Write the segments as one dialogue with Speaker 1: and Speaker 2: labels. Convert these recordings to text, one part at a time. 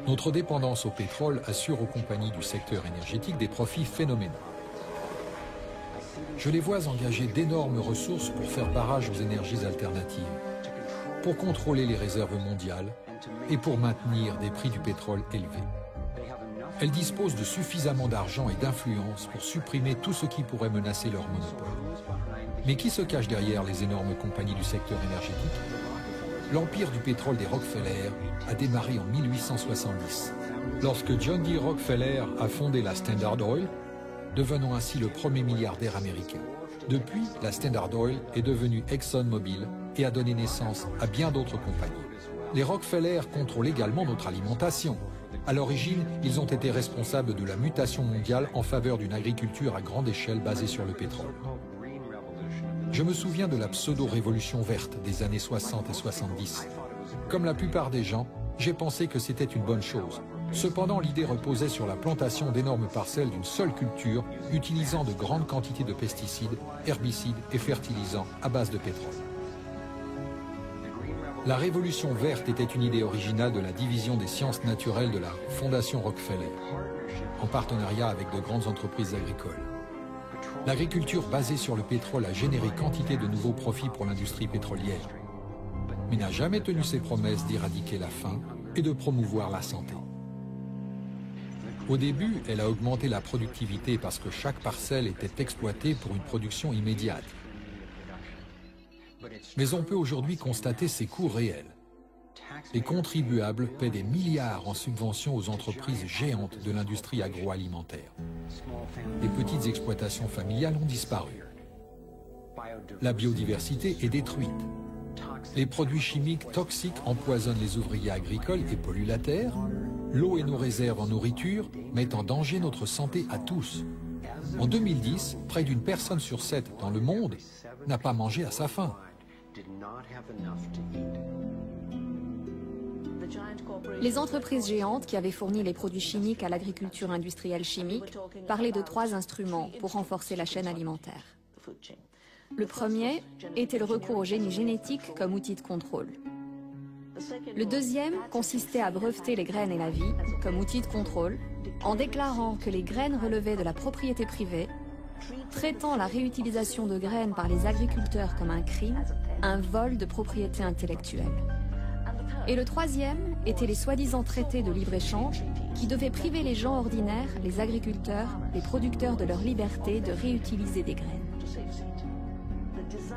Speaker 1: Notre dépendance au pétrole assure aux compagnies du secteur énergétique des profits phénoménaux. Je les vois engager d'énormes ressources pour faire barrage aux énergies alternatives, pour contrôler les réserves mondiales et pour maintenir des prix du pétrole élevés. Elles disposent de suffisamment d'argent et d'influence pour supprimer tout ce qui pourrait menacer leur monopole. Mais qui se cache derrière les énormes compagnies du secteur énergétique? L'empire du pétrole des Rockefeller a démarré en 1870, lorsque John D. Rockefeller a fondé la Standard Oil, devenant ainsi le premier milliardaire américain. Depuis, la Standard Oil est devenue ExxonMobil et a donné naissance à bien d'autres compagnies. Les Rockefeller contrôlent également notre alimentation. À l'origine, ils ont été responsables de la mutation mondiale en faveur d'une agriculture à grande échelle basée sur le pétrole. Je me souviens de la pseudo-révolution verte des années 60 et 70. Comme la plupart des gens, j'ai pensé que c'était une bonne chose. Cependant, l'idée reposait sur la plantation d'énormes parcelles d'une seule culture, utilisant de grandes quantités de pesticides, herbicides et fertilisants à base de pétrole. La révolution verte était une idée originale de la division des sciences naturelles de la Fondation Rockefeller, en partenariat avec de grandes entreprises agricoles. L'agriculture basée sur le pétrole a généré quantité de nouveaux profits pour l'industrie pétrolière, mais n'a jamais tenu ses promesses d'éradiquer la faim et de promouvoir la santé. Au début, elle a augmenté la productivité parce que chaque parcelle était exploitée pour une production immédiate. Mais on peut aujourd'hui constater ses coûts réels. Les contribuables paient des milliards en subventions aux entreprises géantes de l'industrie agroalimentaire. Les petites exploitations familiales ont disparu. La biodiversité est détruite. Les produits chimiques toxiques empoisonnent les ouvriers agricoles et polluent la terre. L'eau et nos réserves en nourriture mettent en danger notre santé à tous. En 2010, près d'une personne sur 7 dans le monde n'a pas mangé à sa faim.
Speaker 2: Les entreprises géantes qui avaient fourni les produits chimiques à l'agriculture industrielle chimique parlaient de 3 instruments pour renforcer la chaîne alimentaire. Le premier était le recours au génie génétique comme outil de contrôle. Le deuxième consistait à breveter les graines et la vie comme outil de contrôle en déclarant que les graines relevaient de la propriété privée, traitant la réutilisation de graines par les agriculteurs comme un crime, un vol de propriété intellectuelle. Et le troisième étaient les soi-disant traités de libre-échange qui devaient priver les gens ordinaires, les agriculteurs, les producteurs de leur liberté de réutiliser des graines.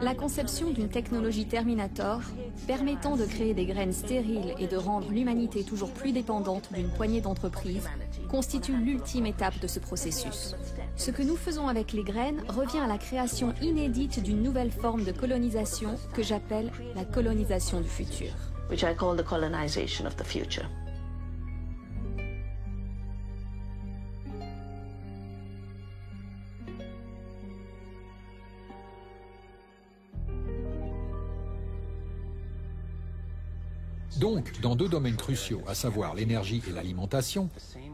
Speaker 2: La conception d'une technologie Terminator permettant de créer des graines stériles et de rendre l'humanité toujours plus dépendante d'une poignée d'entreprises constitue l'ultime étape de ce processus. Ce que nous faisons avec les graines revient à la création inédite d'une nouvelle forme de colonisation que j'appelle la colonisation du futur.
Speaker 3: Which I call the colonization of the future.
Speaker 1: Donc, dans 2 domaines cruciaux, à savoir l'énergie et l'alimentation,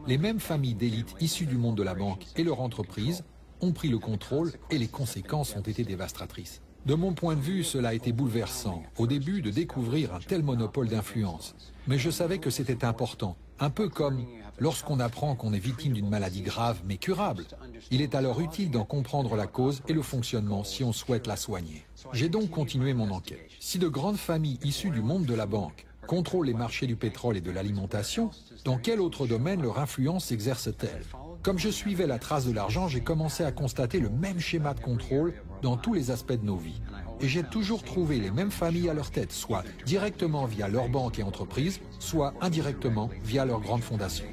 Speaker 1: les mêmes familles d'élite issues du monde de la banque et leur entreprise ont pris le contrôle et les conséquences ont été dévastatrices. De mon point de vue, cela a été bouleversant, au début, de découvrir un tel monopole d'influence. Mais je savais que c'était important, un peu comme lorsqu'on apprend qu'on est victime d'une maladie grave mais curable. Il est alors utile d'en comprendre la cause et le fonctionnement si on souhaite la soigner. J'ai donc continué mon enquête. Si de grandes familles issues du monde de la banque contrôlent les marchés du pétrole et de l'alimentation, dans quel autre domaine leur influence s'exerce-t-elle? Comme je suivais la trace de l'argent, j'ai commencé à constater le même schéma de contrôle dans tous les aspects de nos vies. Et j'ai toujours trouvé les mêmes familles à leur tête, soit directement via leurs banques et entreprises, soit indirectement via leurs grandes fondations.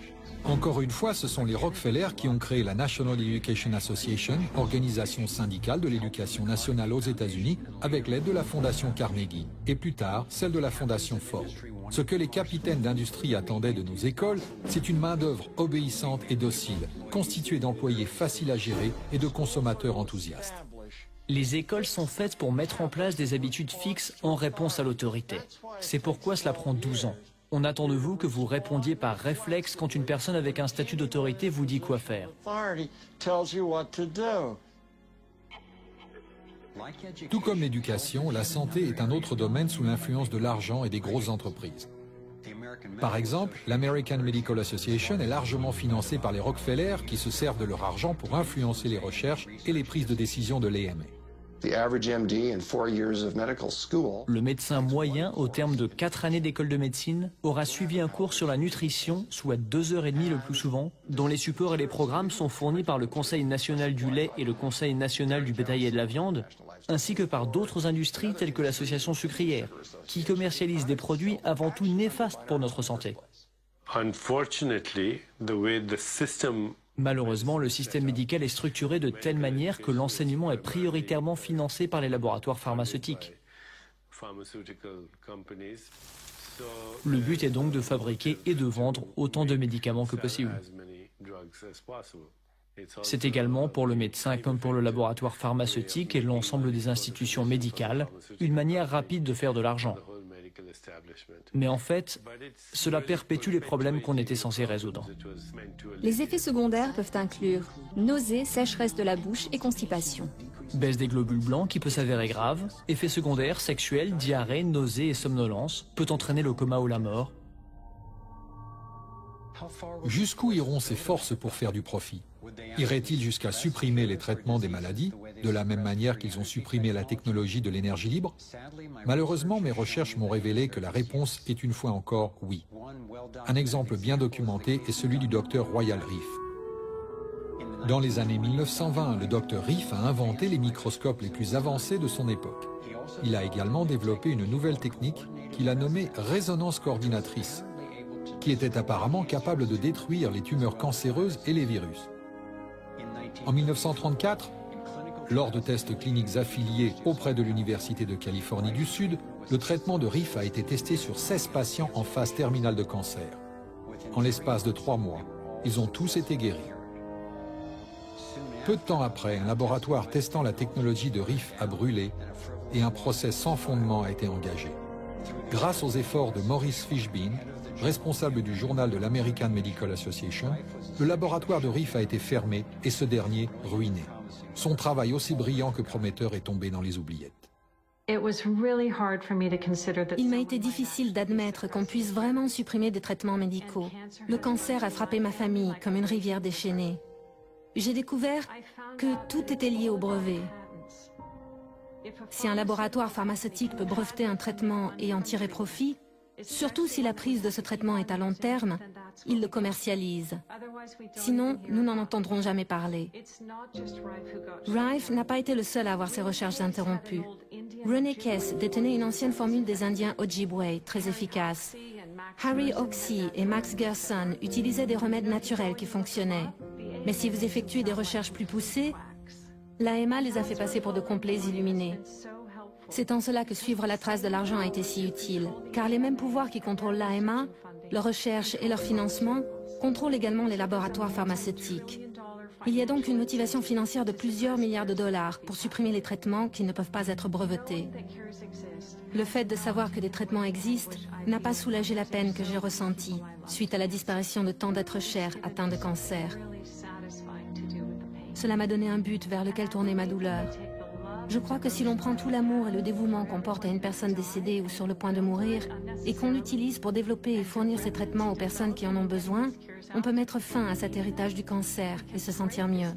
Speaker 1: Encore une fois, ce sont les Rockefeller qui ont créé la National Education Association, organisation syndicale de l'éducation nationale aux États-Unis, avec l'aide de la Fondation Carnegie, et plus tard, celle de la Fondation Ford. Ce que les capitaines d'industrie attendaient de nos écoles, c'est une main-d'œuvre obéissante et docile, constituée d'employés faciles à gérer et de consommateurs enthousiastes.
Speaker 4: Les écoles sont faites pour mettre en place des habitudes fixes en réponse à l'autorité. C'est pourquoi cela prend 12 ans. On attend de vous que vous répondiez par réflexe quand une personne avec un statut d'autorité vous dit quoi faire.
Speaker 1: Tout comme l'éducation, la santé est un autre domaine sous l'influence de l'argent et des grosses entreprises. Par exemple, l'American Medical Association est largement financée par les Rockefeller qui se servent de leur argent pour influencer les recherches et les prises de décision de l'AMA.
Speaker 4: Le médecin moyen, au terme de 4 années d'école de médecine, aura suivi un cours sur la nutrition, soit 2h30 le plus souvent, dont les supports et les programmes sont fournis par le Conseil national du lait et le Conseil national du bétail et de la viande, ainsi que par d'autres industries telles que l'association sucrière, qui commercialise des produits avant tout néfastes pour notre santé. Malheureusement, le système médical est structuré de telle manière que l'enseignement est prioritairement financé par les laboratoires pharmaceutiques. Le but est donc de fabriquer et de vendre autant de médicaments que possible. C'est également pour le médecin comme pour le laboratoire pharmaceutique et l'ensemble des institutions médicales une manière rapide de faire de l'argent. Mais en fait, cela perpétue les problèmes qu'on était censé résoudre.
Speaker 2: Les effets secondaires peuvent inclure nausées, sécheresse de la bouche et constipation.
Speaker 4: Baisse des globules blancs qui peut s'avérer grave, effets secondaires sexuels, diarrhée, nausées et somnolence, peut entraîner le coma ou la mort.
Speaker 1: Jusqu'où iront ces forces pour faire du profit? Iraient-ils jusqu'à supprimer les traitements des maladies, de la même manière qu'ils ont supprimé la technologie de l'énergie libre? Malheureusement, mes recherches m'ont révélé que la réponse est une fois encore oui. Un exemple bien documenté est celui du docteur Royal Rife. Dans les années 1920, le docteur Rife a inventé les microscopes les plus avancés de son époque. Il a également développé une nouvelle technique qu'il a nommée résonance coordinatrice, qui était apparemment capable de détruire les tumeurs cancéreuses et les virus. En 1934, lors de tests cliniques affiliés auprès de l'Université de Californie du Sud, le traitement de Rife a été testé sur 16 patients en phase terminale de cancer. En l'espace de 3 mois, ils ont tous été guéris. Peu de temps après, un laboratoire testant la technologie de Rife a brûlé et un procès sans fondement a été engagé. Grâce aux efforts de Maurice Fishbein, responsable du journal de l'American Medical Association, le laboratoire de Rife a été fermé et ce dernier ruiné. Son travail aussi brillant que prometteur est tombé dans les oubliettes.
Speaker 2: Il m'a été difficile d'admettre qu'on puisse vraiment supprimer des traitements médicaux. Le cancer a frappé ma famille comme une rivière déchaînée. J'ai découvert que tout était lié au brevet. Si un laboratoire pharmaceutique peut breveter un traitement et en tirer profit, surtout si la prise de ce traitement est à long terme, il le commercialise. Sinon, nous n'en entendrons jamais parler. Rife n'a pas été le seul à avoir ses recherches interrompues. René Kess détenait une ancienne formule des Indiens Ojibwe, très efficace. Harry Oxy et Max Gerson utilisaient des remèdes naturels qui fonctionnaient. Mais si vous effectuez des recherches plus poussées, l'AMA les a fait passer pour de complets illuminés. C'est en cela que suivre la trace de l'argent a été si utile, car les mêmes pouvoirs qui contrôlent l'AMA, leur recherche et leur financement, contrôlent également les laboratoires pharmaceutiques. Il y a donc une motivation financière de plusieurs milliards de dollars pour supprimer les traitements qui ne peuvent pas être brevetés. Le fait de savoir que des traitements existent n'a pas soulagé la peine que j'ai ressentie suite à la disparition de tant d'êtres chers atteints de cancer. Cela m'a donné un but vers lequel tourner ma douleur. Je crois que si l'on prend tout l'amour et le dévouement qu'on porte à une personne décédée ou sur le point de mourir et qu'on l'utilise pour développer et fournir ces traitements aux personnes qui en ont besoin, on peut mettre fin à cet héritage du cancer et se sentir mieux.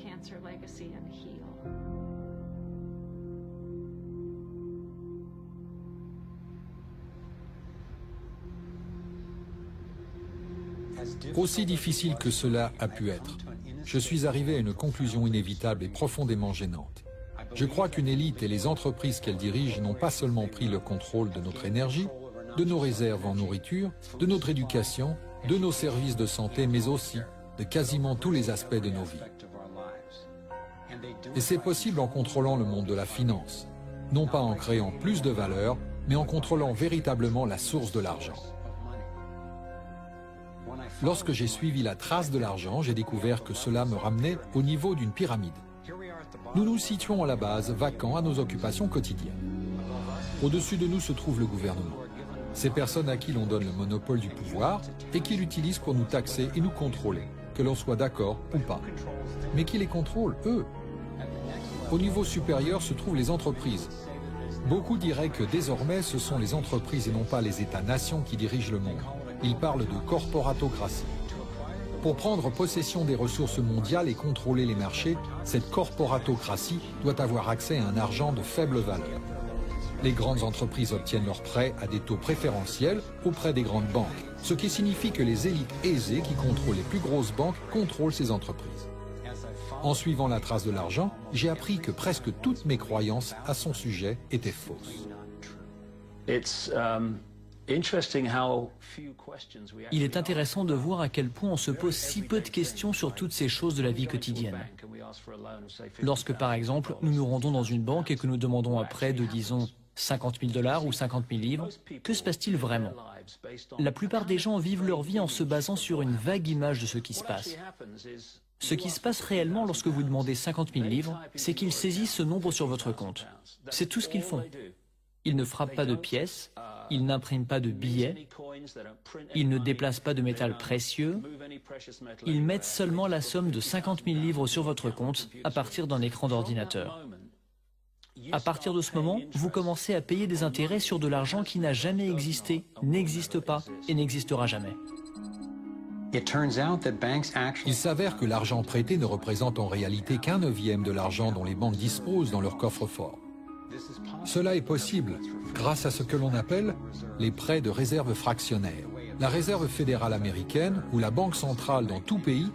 Speaker 1: Aussi difficile que cela a pu être, je suis arrivé à une conclusion inévitable et profondément gênante. Je crois qu'une élite et les entreprises qu'elle dirige n'ont pas seulement pris le contrôle de notre énergie, de nos réserves en nourriture, de notre éducation, de nos services de santé, mais aussi de quasiment tous les aspects de nos vies. Et c'est possible en contrôlant le monde de la finance, non pas en créant plus de valeur, mais en contrôlant véritablement la source de l'argent. Lorsque j'ai suivi la trace de l'argent, j'ai découvert que cela me ramenait au niveau d'une pyramide. Nous nous situons à la base, vacants à nos occupations quotidiennes. Au-dessus de nous se trouve le gouvernement. Ces personnes à qui l'on donne le monopole du pouvoir et qui l'utilisent pour nous taxer et nous contrôler, que l'on soit d'accord ou pas. Mais qui les contrôlent, eux? Au niveau supérieur se trouvent les entreprises. Beaucoup diraient que désormais ce sont les entreprises et non pas les États-nations qui dirigent le monde. Il parle de corporatocratie. Pour prendre possession des ressources mondiales et contrôler les marchés, cette corporatocratie doit avoir accès à un argent de faible valeur. Les grandes entreprises obtiennent leurs prêts à des taux préférentiels auprès des grandes banques, ce qui signifie que les élites aisées qui contrôlent les plus grosses banques contrôlent ces entreprises. En suivant la trace de l'argent, j'ai appris que presque toutes mes croyances à son sujet étaient fausses.
Speaker 4: Il est intéressant de voir à quel point on se pose si peu de questions sur toutes ces choses de la vie quotidienne. Lorsque, par exemple, nous nous rendons dans une banque et que nous demandons un prêt de, disons, 50 000 $ ou 50 000 livres, que se passe-t-il vraiment? La plupart des gens vivent leur vie en se basant sur une vague image de ce qui se passe. Ce qui se passe réellement lorsque vous demandez 50 000 livres, c'est qu'ils saisissent ce nombre sur votre compte. C'est tout ce qu'ils font. Ils ne frappent pas de pièces, ils n'impriment pas de billets, ils ne déplacent pas de métal précieux, ils mettent seulement la somme de 50 000 livres sur votre compte à partir d'un écran d'ordinateur. À partir de ce moment, vous commencez à payer des intérêts sur de l'argent qui n'a jamais existé, n'existe pas et n'existera jamais.
Speaker 1: Il s'avère que l'argent prêté ne représente en réalité qu'un neuvième de l'argent dont les banques disposent dans leur coffre-fort. Cela est possible grâce à ce que l'on appelle les prêts de réserve fractionnaire. La Réserve fédérale américaine ou la Banque centrale dans tout pays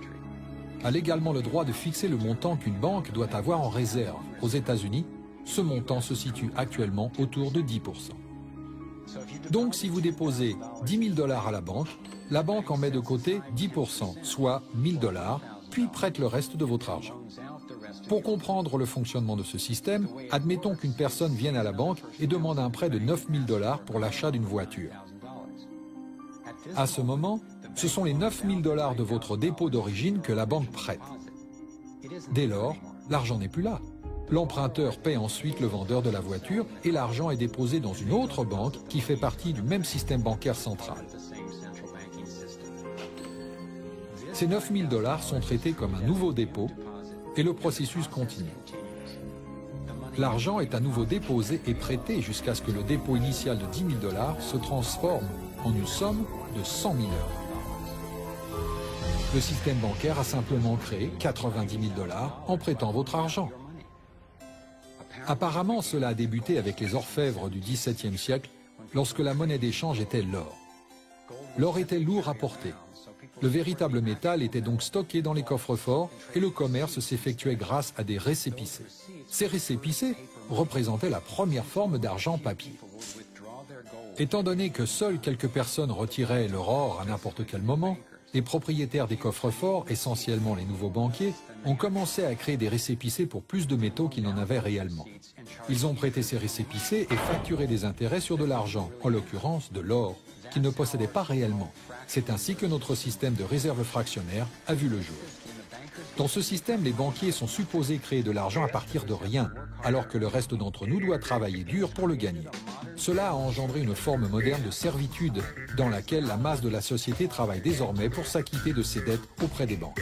Speaker 1: a légalement le droit de fixer le montant qu'une banque doit avoir en réserve. Aux États-Unis, ce montant se situe actuellement autour de 10%. Donc si vous déposez 10 000 $ à la banque en met de côté 10%, soit 1 000 $, puis prête le reste de votre argent. Pour comprendre le fonctionnement de ce système, admettons qu'une personne vienne à la banque et demande un prêt de 9 000 $ pour l'achat d'une voiture. À ce moment, ce sont les 9 000 $ de votre dépôt d'origine que la banque prête. Dès lors, l'argent n'est plus là. L'emprunteur paie ensuite le vendeur de la voiture et l'argent est déposé dans une autre banque qui fait partie du même système bancaire central. Ces 9 000 $ sont traités comme un nouveau dépôt et le processus continue. L'argent est à nouveau déposé et prêté jusqu'à ce que le dépôt initial de 10 000 $ se transforme en une somme de 100 000 $. Le système bancaire a simplement créé 90 000 $ en prêtant votre argent. Apparemment, cela a débuté avec les orfèvres du XVIIe siècle, lorsque la monnaie d'échange était l'or. L'or était lourd à porter. Le véritable métal était donc stocké dans les coffres-forts et le commerce s'effectuait grâce à des récépissés. Ces récépissés représentaient la première forme d'argent papier. Étant donné que seules quelques personnes retiraient leur or à n'importe quel moment, les propriétaires des coffres-forts, essentiellement les nouveaux banquiers, ont commencé à créer des récépissés pour plus de métaux qu'ils n'en avaient réellement. Ils ont prêté ces récépissés et facturé des intérêts sur de l'argent, en l'occurrence de l'or, qu'ils ne possédaient pas réellement. C'est ainsi que notre système de réserve fractionnaire a vu le jour. Dans ce système, les banquiers sont supposés créer de l'argent à partir de rien, alors que le reste d'entre nous doit travailler dur pour le gagner. Cela a engendré une forme moderne de servitude, dans laquelle la masse de la société travaille désormais pour s'acquitter de ses dettes auprès des banques.